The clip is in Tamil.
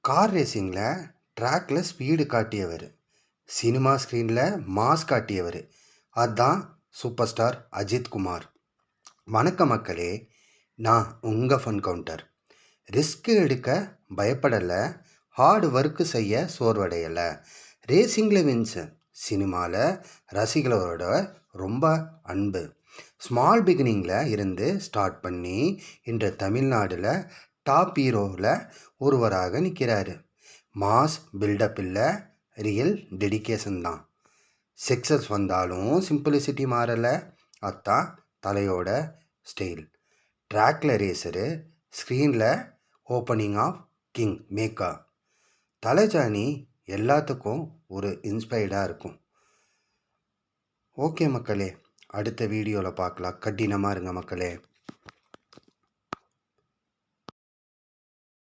கார் ரேசிங்கில் ட்ராக்கில் ஸ்பீடு காட்டியவர், சினிமா ஸ்க்ரீனில் மாஸ் காட்டியவர், அதுதான் சூப்பர் ஸ்டார் அஜித் குமார். வணக்க மக்களே, நான் உங்கள் ஃபன் கவுண்டர். ரிஸ்க்கு எடுக்க பயப்படலை, ஹார்டு ஒர்க்கு செய்ய சோர்வடையலை. ரேசிங்கில் வின்ஸ், சினிமாவில் ரசிகளோட ரொம்ப அன்பு. ஸ்மால் பிகினிங்கில் இருந்து ஸ்டார்ட் பண்ணி இன்று தமிழ்நாட்டில் டாப் ஹீரோவில் ஒருவராக நிற்கிறாரு. மாஸ் பில்டப் இல்லை, ரியல் டெடிகேஷன் தான். சக்ஸஸ் வந்தாலும் சிம்பிளிசிட்டி மாறலை, அதுதான் தலையோட ஸ்டைல். ட்ராக்ல ரேசரு, ஸ்க்ரீனில் ஓப்பனிங் ஆஃப் கிங் மேக்கா. தலைஜானி எல்லாத்துக்கும் ஒரு இன்ஸ்பைர்டாக இருக்கும். ஓகே மக்களே, அடுத்த வீடியோவில் பார்க்கலாம். கடினமாக இருங்க மக்களே.